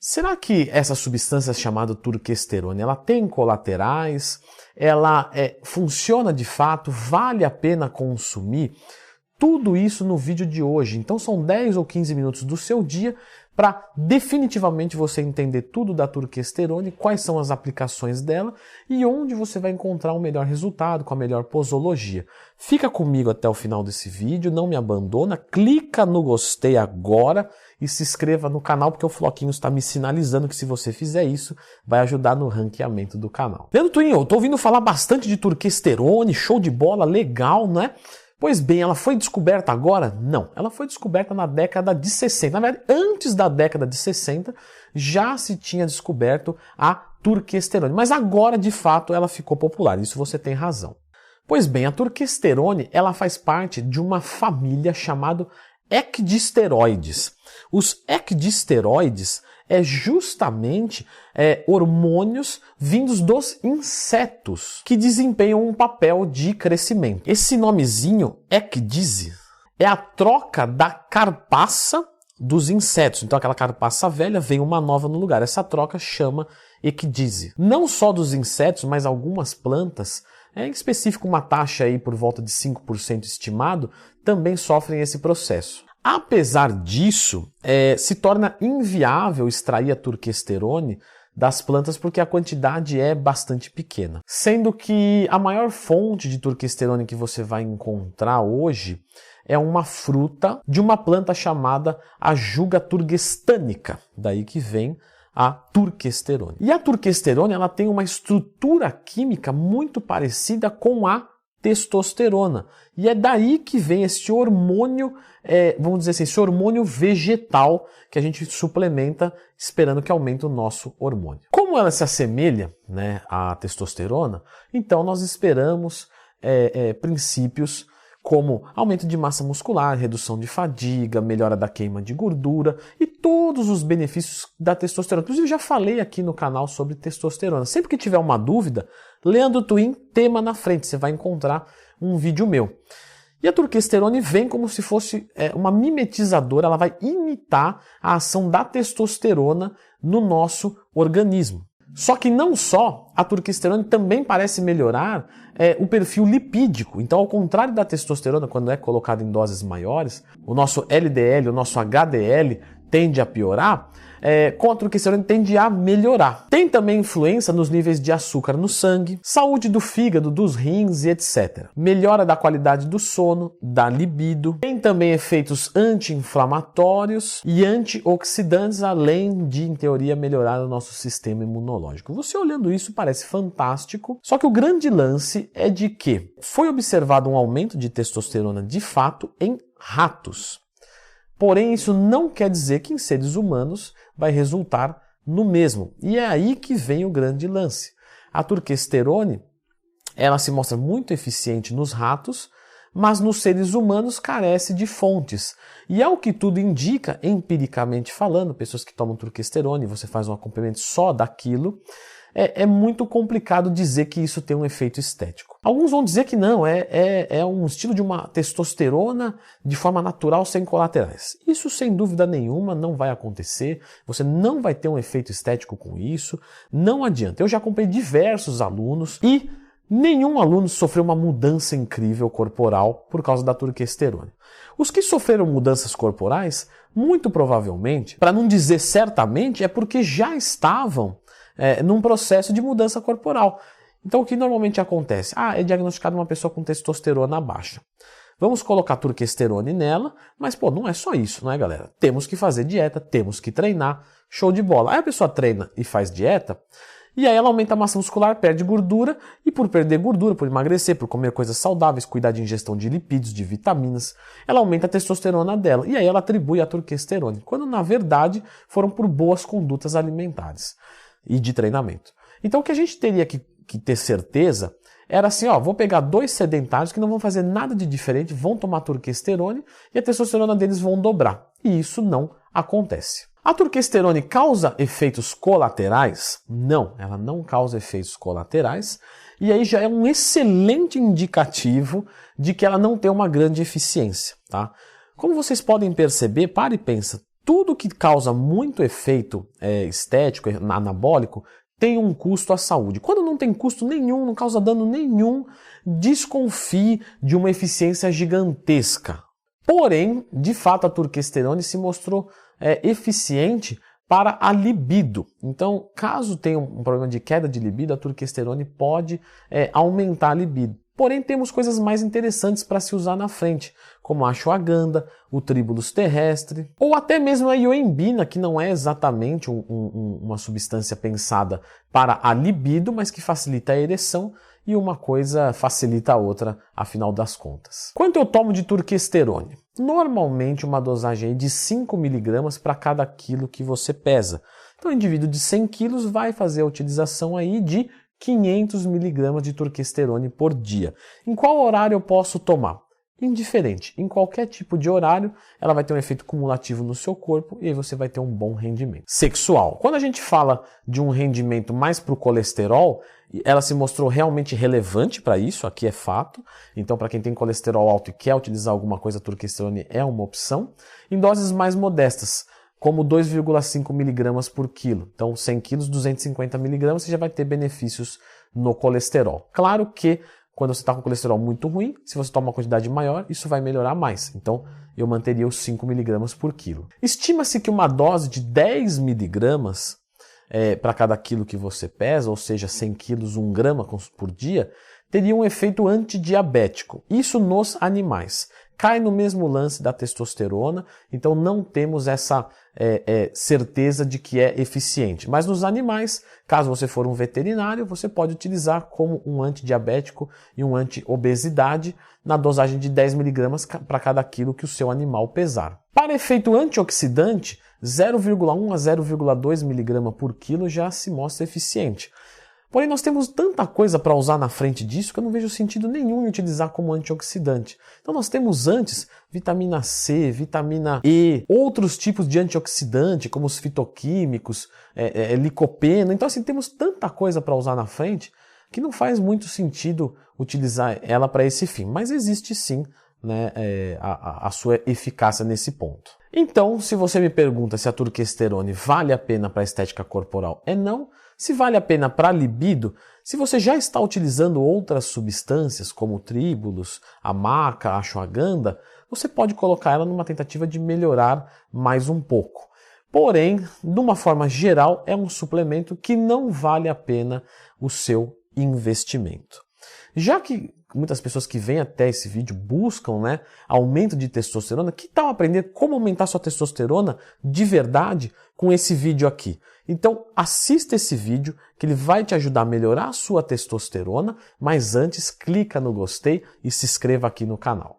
Será que essa substância chamada turquesterona, ela tem colaterais? Ela funciona de fato? Vale a pena consumir? Tudo isso no vídeo de hoje. Então são 10 ou 15 minutos do seu dia para definitivamente você entender tudo da turquesterona, quais são as aplicações dela e onde você vai encontrar o melhor resultado, com a melhor posologia. Fica comigo até o final desse vídeo, não me abandona, clica no gostei agora e se inscreva no canal, porque o Floquinho está me sinalizando que se você fizer isso, vai ajudar no ranqueamento do canal. Leandro Twin, eu tô ouvindo falar bastante de turquesterona, show de bola, legal, né? Pois bem, ela foi descoberta agora? Não, ela foi descoberta na década de 60. Na verdade, antes da década de 60, já se tinha descoberto a turquesterona. Mas agora, de fato, ela ficou popular. Isso você tem razão. Pois bem, a turquesterona, ela faz parte de uma família chamada ecdisteroides. Os ecdisteroides é justamente hormônios vindos dos insetos que desempenham um papel de crescimento. Esse nomezinho, ecdise, é a troca da carpaça dos insetos. Então aquela carpaça velha vem uma nova no lugar. Essa troca chama ecdise. Não só dos insetos, mas algumas plantas, em específico uma taxa aí por volta de 5% estimado, também sofrem esse processo. Apesar disso, se torna inviável extrair a turquesterona das plantas porque a quantidade é bastante pequena. Sendo que a maior fonte de turquesterona que você vai encontrar hoje é uma fruta de uma planta chamada Ajuga turgestanica, daí que vem a turquesterona. E a turquesterona, ela tem uma estrutura química muito parecida com a testosterona. E é daí que vem esse hormônio, vamos dizer assim, esse hormônio vegetal que a gente suplementa esperando que aumente o nosso hormônio. Como ela se assemelha, né, à testosterona, então nós esperamos princípios como aumento de massa muscular, redução de fadiga, melhora da queima de gordura e todos os benefícios da testosterona. Inclusive, eu já falei aqui no canal sobre testosterona. Sempre que tiver uma dúvida, Leandro Twin, tema na frente, você vai encontrar um vídeo meu. E a turquesterona vem como se fosse uma mimetizadora, ela vai imitar a ação da testosterona no nosso organismo. Só que não só, a turquesterona também parece melhorar o perfil lipídico. Então, ao contrário da testosterona, quando é colocada em doses maiores, o nosso LDL, o nosso HDL tende a piorar, com a turquesterona tende a melhorar. Tem também influência nos níveis de açúcar no sangue, saúde do fígado, dos rins e etc. Melhora da qualidade do sono, da libido. Tem também efeitos anti-inflamatórios e antioxidantes, além de, em teoria, melhorar o nosso sistema imunológico. Você olhando isso parece fantástico, só que o grande lance é de que foi observado um aumento de testosterona de fato em ratos. Porém, isso não quer dizer que em seres humanos vai resultar no mesmo. E é aí que vem o grande lance. A turquesterona, ela se mostra muito eficiente nos ratos, mas nos seres humanos carece de fontes. E ao que tudo indica, empiricamente falando, pessoas que tomam turquesterona e você faz um acompanhamento só daquilo, é muito complicado dizer que isso tem um efeito estético. Alguns vão dizer que não, é um estilo de uma testosterona de forma natural sem colaterais. Isso sem dúvida nenhuma não vai acontecer, você não vai ter um efeito estético com isso, não adianta. Eu já acompanhei diversos alunos e nenhum aluno sofreu uma mudança incrível corporal por causa da turquesterona. Os que sofreram mudanças corporais, muito provavelmente, para não dizer certamente, é porque já estavam num processo de mudança corporal. Então o que normalmente acontece? É diagnosticada uma pessoa com testosterona baixa. Vamos colocar turquesterona nela, mas não é só isso, não é, galera? Temos que fazer dieta, temos que treinar, show de bola. Aí a pessoa treina e faz dieta, e aí ela aumenta a massa muscular, perde gordura, e por perder gordura, por emagrecer, por comer coisas saudáveis, cuidar de ingestão de lipídios, de vitaminas, ela aumenta a testosterona dela, e aí ela atribui a turquesterona, quando na verdade foram por boas condutas alimentares e de treinamento. Então o que a gente teria que ter certeza era assim, vou pegar 2 sedentários que não vão fazer nada de diferente, vão tomar turquesterona e a testosterona deles vão dobrar. E isso não acontece. A turquesterona causa efeitos colaterais? Não, ela não causa efeitos colaterais. E aí já é um excelente indicativo de que ela não tem uma grande eficiência, tá? Como vocês podem perceber, para e pensa, Tudo que causa muito efeito estético, anabólico, tem um custo à saúde. Quando não tem custo nenhum, não causa dano nenhum, desconfie de uma eficiência gigantesca. Porém, de fato, a turquesterone se mostrou eficiente para a libido. Então, caso tenha um problema de queda de libido, a turquesterone pode aumentar a libido. Porém, temos coisas mais interessantes para se usar na frente, como a ashwagandha, o tribulus terrestre, ou até mesmo a ioimbina, que não é exatamente uma substância pensada para a libido, mas que facilita a ereção, e uma coisa facilita a outra, afinal das contas. Quanto eu tomo de turquesterone? Normalmente uma dosagem de 5 mg para cada quilo que você pesa. Então, o indivíduo de 100 kg vai fazer a utilização aí de 500 mg de turquesterone por dia. Em qual horário eu posso tomar? Indiferente. Em qualquer tipo de horário, ela vai ter um efeito cumulativo no seu corpo e aí você vai ter um bom rendimento. Sexual. Quando a gente fala de um rendimento mais para o colesterol, ela se mostrou realmente relevante para isso, aqui é fato. Então, para quem tem colesterol alto e quer utilizar alguma coisa, a turquesterone é uma opção. Em doses mais modestas, como 2,5 mg por quilo. Então, 100 quilos, 250 mg, você já vai ter benefícios no colesterol. Claro que quando você está com colesterol muito ruim, se você toma uma quantidade maior, isso vai melhorar mais. Então, eu manteria os 5 mg por quilo. Estima-se que uma dose de 10 mg para cada quilo que você pesa, ou seja, 100 quilos, 1 grama por dia, teria um efeito antidiabético. Isso nos animais. Cai no mesmo lance da testosterona, então não temos essa certeza de que é eficiente. Mas nos animais, caso você for um veterinário, você pode utilizar como um antidiabético e um anti-obesidade na dosagem de 10 mg para cada quilo que o seu animal pesar. Para efeito antioxidante, 0,1 a 0,2 mg por quilo já se mostra eficiente. Porém, nós temos tanta coisa para usar na frente disso que eu não vejo sentido nenhum em utilizar como antioxidante. Então nós temos antes vitamina C, vitamina E, outros tipos de antioxidante, como os fitoquímicos, licopeno. Então assim, temos tanta coisa para usar na frente que não faz muito sentido utilizar ela para esse fim. Mas existe sim, né, a sua eficácia nesse ponto. Então, se você me pergunta se a turquesterone vale a pena para a estética corporal, não. Se vale a pena para a libido, se você já está utilizando outras substâncias como o tribulus, a maca, a ashwagandha, você pode colocar ela numa tentativa de melhorar mais um pouco. Porém, de uma forma geral, é um suplemento que não vale a pena o seu investimento. Já que muitas pessoas que vêm até esse vídeo buscam, né, aumento de testosterona, que tal aprender como aumentar sua testosterona de verdade com esse vídeo aqui? Então assista esse vídeo que ele vai te ajudar a melhorar a sua testosterona, mas antes clica no gostei e se inscreva aqui no canal.